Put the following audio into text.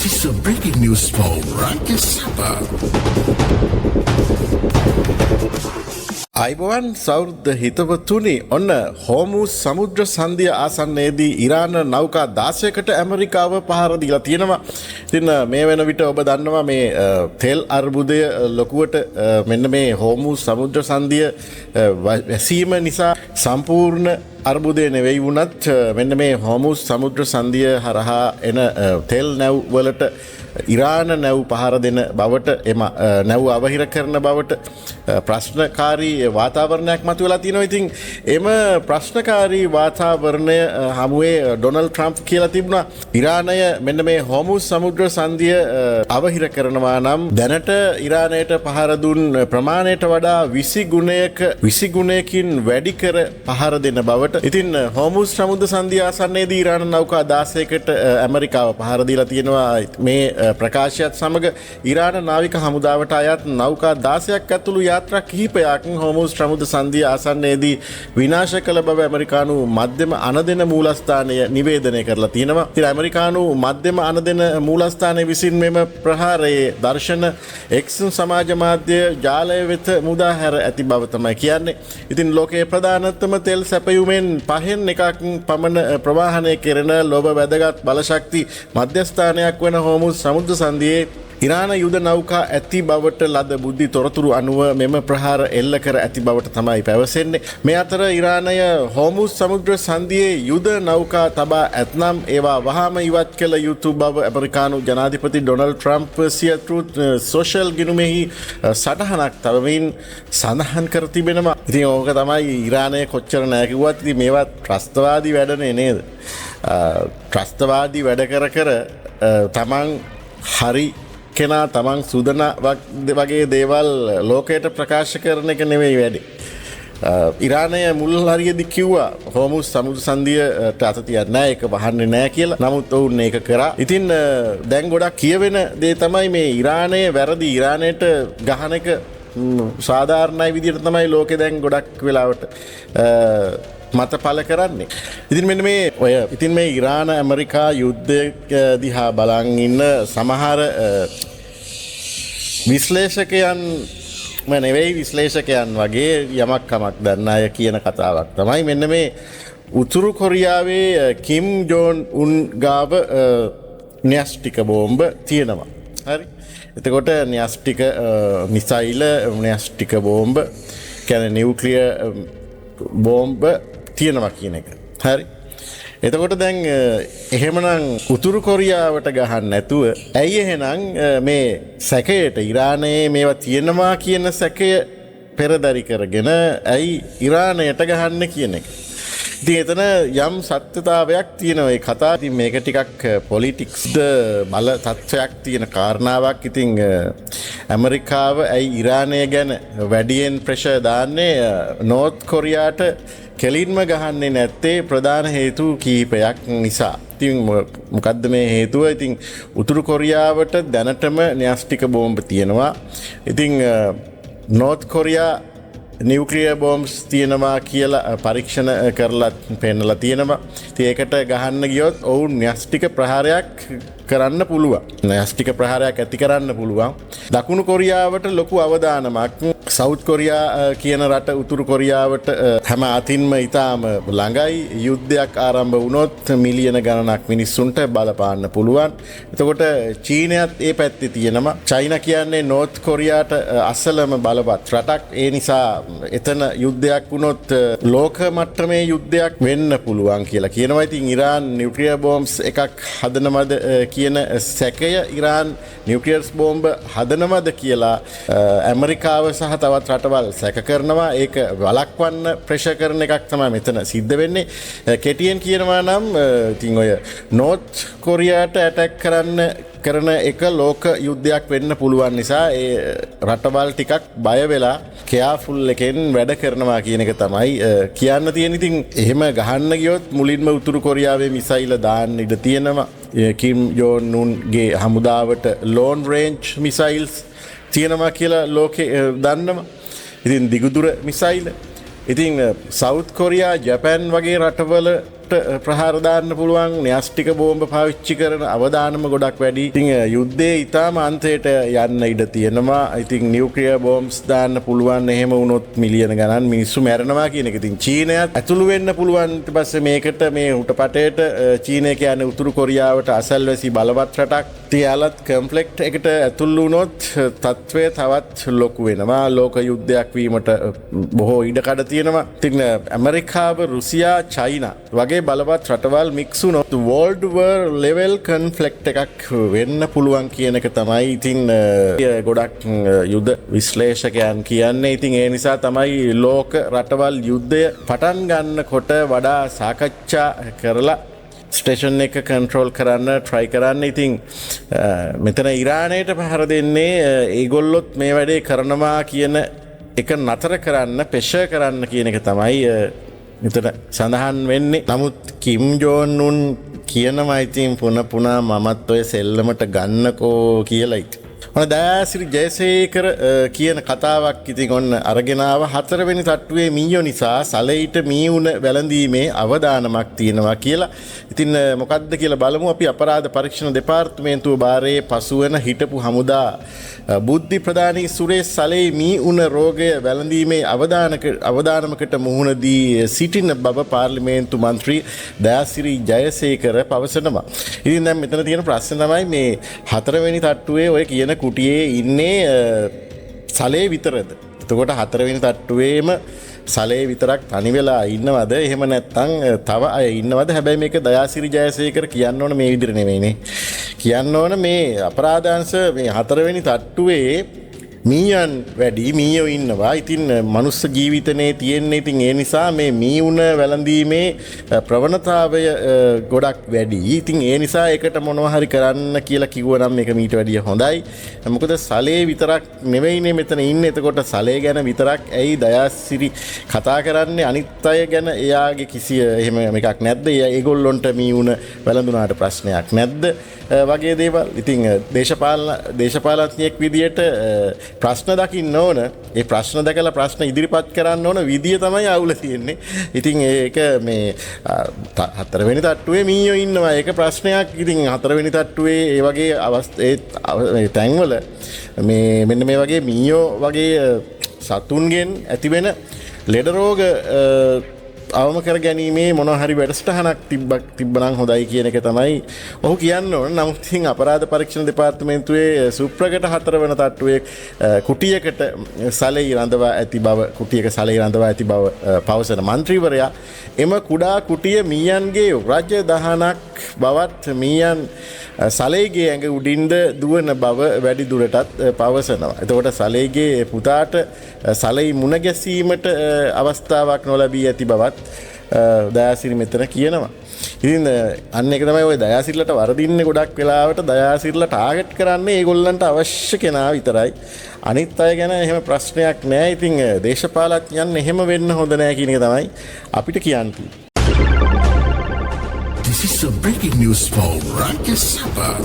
This is a breaking news for Rajya Sabha. අයිබෝවන් සෞර්ද හිතවතුනි ඔන්න හෝමුස් සමුද්‍ර සන්ධිය ආසන්නයේදී ඉරාන නෞකා 16කට ඇමරිකාව පහර දීලා තියෙනවා. ඉතින් මේ වෙන විට ඔබ දන්නවා මේ තෙල් අර්බුදය ලොකුවට මෙන්න මේ හෝමුස් සමුද්‍ර සන්ධිය වැසීම නිසා සම්පූර්ණ අර්බුදය නෙවෙයි වුණත් මෙන්න මේ හෝමුස් සමුද්‍ර සන්ධිය හරහා එන තෙල් නැව් වලට ඉරාන නැව් පහර දෙන බවට එම නැව් අවහිර කරන බවට ප්‍රශ්නකාරී වාතාවරණයක් මතුවලා තියෙනවා. ඉතින් එම ප්‍රශ්නකාරී වාතාවරණය හමුවේ ඩොනල්ඩ් ට්‍රම්ප් කියලා තිබුණා ඉරානය මෙන්න මේ හෝමුස් සමුද්‍ර සන්ධිය අවහිර කරනවා නම් දැනට ඉරානයට පහර දුන් ප්‍රමාණයට වඩා 20 ගුණයකින් වැඩි කර පහර දෙන බවට. ඉතින් හෝමුස් සමුද්‍ර සන්ධිය ආසන්නයේදී ඉරාන නෞකා 16කට ඇමරිකාව පහර දීලා තියෙනවා. මේ ප්‍රකාශයත් සමග ඉරාන නාවික හමුදාවට අයත් නෞකා 16ක් ඇතුළු යාත්‍රා කිහිපයක් හෝමුස් සමුද්‍ර සන්ධිය ආසන්නයේදී විනාශ කළ බව ඇමරිකානු මධ්‍යම අනදෙන මූලස්ථානය නිවේදනය කරලා තියෙනවා. ඉතින් ඇමරිකානු මධ්‍යම අනදෙන මූලස්ථානය විසින් මෙම ප්‍රහාරයේ දර්ශන එක්ස් සමාජ මාධ්‍ය ජාලය වෙත මුදා හැර ඇති බව තමයි කියන්නේ. ඉතින් ලෝකයේ ප්‍රධානතම තෙල් සැපයුමෙන් පහෙන් එකක් පමණ ප්‍රවාහනය කෙරෙන ලොබ වැදගත් බලශක්ති මධ්‍යස්ථානයක් වන හෝමුස් සමුද්‍ර සන්ධියේ ඉරාන යුද නෞකා ඇති බවට ලද බුද්ධි තොරතුරු අනුව මෙම ප්‍රහාර එල්ල කර ඇති බවට තමයි පැවසෙන්නේ. මේ අතර ඉරානය හෝමුස් සමුද්‍ර සන්ධියේ යුද නෞකා තබා ඇතනම් ඒවා වහාම ඉවත් කළ යුතු බව ඇමරිකානු ජනාධිපති ඩොනල්ඩ් ට්‍රම්ප් සිය ට්‍රූත් සෝෂල් ගිණුමෙහි සටහනක් තබමින් සඳහන් කර තිබෙනවා. ඉතින් ඕක තමයි ඉරානය කොච්චර නෑ කිව්වත් ඉතින් මේවා ත්‍රස්තවාදී වැඩනේ නේද? ත්‍රස්තවාදී වැඩ කර තමන් හරි කෙනා තමන් සුදන වගේ දේවල් ලෝකයට ප්‍රකාශ කරන එක නෙවෙයි වැඩි. ඉරානය මුල් හරියේදී කිව්වා හෝමුස් සමුද්‍ර සන්ධියට අත තියන්නේ නැහැ, ඒක වහන්නේ නැහැ කියලා. නමුත් ඔවුන් ඒක කරා. ඉතින් දැන් ගොඩක් කියවෙන දේ තමයි මේ ඉරානයේ වැරදි ඉරානයට ගහන එක සාධාරණයි විදිහට තමයි ලෝකේ දැන් ගොඩක් වෙලාවට මත පල කරන්නේ. ඉතින් මෙන්න මේ ඔය ඉතින් මේ ඉරාන ඇමරිකා යුද්ධය දිහා බලන් ඉන්න සමහර විශ්ලේෂකයන් නෙවෙයි විශ්ලේෂකයන් වගේ යමක් කමක් දන්න අය කියන කතාවක් තමයි මෙන්න මේ උතුරු කොරියාවේ කිම් ජෝන් උන් ගාව න්‍යෂ්ටික බෝම්බ තියෙනවා. හරි. එතකොට න්‍යෂ්ටික මිසයිල න්‍යෂ්ටික බෝම්බ කියන්නේ නියුක්ලියර් බෝම්බ තියෙනවා කියන එක. හරි. එතකොට දැන් එහෙමනම් උතුරු කොරියාවට ගහන්න නැතුව ඇයි එහෙනම් මේ සැකයට ඉරානයේ මේවා තියෙනවා කියන සැකය පෙරදරි කරගෙන ඇයි ඉරානයට ගහන්න කියන එක. ඉතින් එතන යම් සත්‍යතාවයක් තියෙනවා ඒ කතාව. ඉතින් මේක ටිකක් පොලිටික්ස්ද බල තත්ත්වයක් තියෙන කාරණාවක්. ඉතින් ඇමරිකාව ඇයි ඉරානය ගැන වැඩියෙන් ප්‍රෙෂර් දාන්නේ නෝර්ත් කොරියාට කෙලින්ම ගහන්නේ නැත්තේ ප්‍රධාන හේතු කිහිපයක් නිසා. ඉතින් මොකද්ද මේ හේතුව? ඉතින් උතුරු කොරියාවට දැනටම න්‍යෂ්ටික බෝම්බ තියෙනවා. ඉතින් නෝර්ත් කොරියා නියුක්ලියර් බෝම්බ්ස් තියෙනවා කියලා පරීක්ෂණ කරලා පෙන්නලා තියෙනවා. ඉතින් ඒකට ගහන්න ගියොත් ඔවුන් න්‍යෂ්ටික ප්‍රහාරයක් කරන්න පුළුවන්. න්‍යෂ්ටික ප්‍රහාරයක් ඇති කරන්න පුළුවන්. දකුණු කොරියාවට ලොකු අවදානමක්. සවුත් කොරියා කියන රට උතුරු කොරියාවට හැම අතින්ම ඉතාම ළඟයි. යුද්ධයක් ආරම්භ වුණොත් මිලියන ගණනක් මිනිස්සුන්ට බලපාන්න පුළුවන්. එතකොට චීනයත් ඒ පැත්තේ තියෙනවා. චයිනා කියන්නේ නෝර්ත් කොරියාට අසලම බලවත් රටක්. ඒ නිසා එතන යුද්ධයක් වුණොත් ලෝක මට්ටමේ යුද්ධයක් වෙන්න පුළුවන් කියලා කියනවා. ඉතින් ඉරාන් නියුක්ලියර් බෝම්බ්ස් එකක් හදනවද කියන සැකය ඉරාන් නියුක්ලියර් බෝම්බ හදනවද කියලා ඇමරිකාව සහ තවත් රටවල් සැක කරනවා. ඒක වළක්වන්න ප්‍රෙෂර් කරන එකක් තමයි මෙතන සිද්ධ වෙන්නේ. කෙටියෙන් කියනවා නම් ඉතින් ඔය නෝර්ත් කොරියාට ඇටැක් කරන එක ලෝක යුද්ධයක් වෙන්න පුළුවන් නිසා ඒ රටවල් ටිකක් බය වෙලා කෙයාෆුල් එකෙන් වැඩ කරනවා කියන එක තමයි කියන්න තියෙන. ඉතින් එහෙම ගහන්න ගියොත් මුලින්ම උතුරු කොරියාවේ මිසයිල දාන්න ඉඩ තියෙනවා. කිම් ජෝන් උන්ගේ හමුදාවට ලෝන් රේන්ජ් මිසයිල්ස් තියෙනවා කියලා ලෝකෙ දන්නවා. ඉතින් දිගුදුර මිසයිල. ඉතින් සවුත් කොරියා ජපන් වගේ රටවල ප්‍රහාර දාන්න පුළුවන් න්‍යෂ්ටික බෝම්බ පාවිච්චි කරන අවදානම ගොඩක් වැඩි. ඉතින් යුද්ධයේ ඊටාම අන්තයට යන්න ඉඩ තියෙනවා. ඉතින් නියුක්ලියර් බෝම්බ්ස් දාන්න පුළුවන්. එහෙම වුණොත් මිලියන ගණන් මිනිස්සු මැරෙනවා කියන එක. ඉතින් චීනයත් ඇතුළු වෙන්න පුළුවන්. ඊට පස්සේ මේකට මේ උටපටේට චීනය කියන්නේ උතුරු කොරියාවට අසල්වැසි බලවත් රටක්. තියාලත් කම්ප්ලෙක්ට් එකට ඇතුළු වුණොත් තත්ත්වය තවත් ලොකු වෙනවා. ලෝක යුද්ධයක් වීමට බොහෝ ඉඩකඩ තියෙනවා. ඉතින් ඇමරිකාව, රුසියා, චයිනා වගේ බලවත් රටවල් මික්ස් වුණොත් වර්ල්ඩ් වර් ලෙවල් කන්ෆ්ලික්ට් එකක් වෙන්න පුළුවන් කියන එක තමයි ඉතින් ගොඩක් යුද්ධ විශ්ලේෂකයන් කියන්නේ. ඉතින් ඒ නිසා තමයි ලෝක රටවල් යුද්ධය පටන් ගන්නකොට වඩා සාකච්ඡා කරලා ස්ටේෂන් එක කන්ට්‍රෝල් කරන්න ට්‍රයි කරන්න. ඉතින් මෙතන ඉරානයට පහර දෙන්නේ ඒගොල්ලොත් මේ වැඩේ කරනවා කියන එක නතර කරන්න, ප්‍රෙෂර් කරන්න කියන එක තමයි මෙතන සඳහන් වෙන්නේ. නමුත් කිම් ජෝන් උන් කියනවා ඉතින් පුනා මමත් ඔය සෙල්ලමට ගන්නකෝ කියලායි. දයාසිරි ජයසේකර කියන කතාවක් ඉතින් ඔන්න අරගෙනාව 4 වෙනි තට්ටුවේ මීයෝ නිසා සලෙයිට මීඋන වැළඳීමේ අවදානමක් තියෙනවා කියලා. ඉතින් මොකක්ද කියලා බලමු. අපි අපරාධ පරීක්ෂණ දෙපාර්තමේන්තුව භාරයේ පසුවන හිටපු හමුදා බුද්ධි ප්‍රධානී සුරේෂ් සලෙයි මීඋන රෝගය වැළඳීමේ අවදානමකට මුහුණ දී සිටින බව පාර්ලිමේන්තු මන්ත්‍රී දයාසිරි ජයසේකර පවසනවා. ඉතින් දැන් මෙතන තියෙන ප්‍රශ්න තමයි මේ 4 වෙනි තට්ටුවේ ඔය කියන කුටියේ ඉන්නේ සලේ විතරද? එතකොට 4 වෙනි තට්ටුවේම සලේ විතරක් තනි වෙලා ඉන්නවද? එහෙම නැත්නම් තව අය ඉන්නවද? හැබැයි මේක දයාසිරි ජයසේකර කියන්න ඕන මේ විදිහට නෙමෙයිනේ. කියන්න ඕන මේ අපරාධාංශ මේ 4 වෙනි තට්ටුවේ මීයන් වැඩි මීයෝ ඉන්නවා. ඉතින් මනුස්ස ජීවිතනේ තියෙන්නේ. ඉතින් ඒ නිසා මේ මීඋන වැළඳීමේ ප්‍රවණතාවය ගොඩක් වැඩි. ඉතින් ඒ නිසා ඒකට මොනවා හරි කරන්න කියලා කිව්වනම් මේක මීට වැඩිය හොඳයි. මොකද සලේ විතරක් නෙවෙයිනේ මෙතන ඉන්නේ. එතකොට සලේ ගැන විතරක් ඇයි දයාසිරි කතා කරන්නේ? අනිත් අය ගැන එයාගේ කිසි එහෙම එකක් නැද්ද? ඒගොල්ලොන්ට මීඋන වැළඳුනාට ප්‍රශ්නයක් නැද්ද? වගේ දේවල්. ඉතින් දේශපාලඥයෙක් විදියට ප්‍රශ්න දකින්න ඕන. ඒ ප්‍රශ්න දැකලා ප්‍රශ්න ඉදිරිපත් කරන්න ඕන විදිය තමයි අවුල තියෙන්නේ. ඉතින් ඒක මේ 4 වෙනි තට්ටුවේ මීයෝ ඉන්නවා. ඒක ප්‍රශ්නයක්. ඉතින් 4 වෙනි තට්ටුවේ ඒ වගේ තැන්වල මේ මෙන්න මේ වගේ මීයෝ වගේ සතුන්ගෙන් ඇතිවෙන ලෙඩ රෝග අවම කර ගැනීමේ මොනවා හරි වැඩසටහනක් තිබ්බනම් හොඳයි කියන එක තමයි ඔහු කියන්න ඕන. නමුත් ඉතින් අපරාධ පරීක්ෂණ දෙපාර්තමේන්තුවේ සුප්‍රකට 4 වෙනි තට්ටුවේ කුටියකට සලෙයි රඳවා ඇති බව පවසන මන්ත්‍රීවරයා එම කුඩා කුටිය මීයන්ගේ රාජධානක් බවත් මීයන් සලේගේ ඇඟ උඩින්ද දුවන බව වැඩි දුරටත් පවසනවා. එතකොට සලේගේ පුතාට සලෙයි මුණ ගැසීමට අවස්ථාවක් නොලැබී ඇති බවත් දයාසිරි මෙතන කියනවා. ඉතින් අන්න එක තමයි ඔය දයාසිරිලට වරදින්නේ. ගොඩක් වෙලාවට දයාසිරිලා ටාගට් කරන්නේ ඒගොල්ලන්ට අවශ්‍ය කෙනා විතරයි. අනිත් අය ගැන එහෙම ප්‍රශ්නයක් නෑ. ඉතින් දේශපාලඥයන් එහෙම වෙන්න හොඳ නෑ කියන එක තමයි අපිට කියන්නේ. This is a breaking news for Rakya Sabah.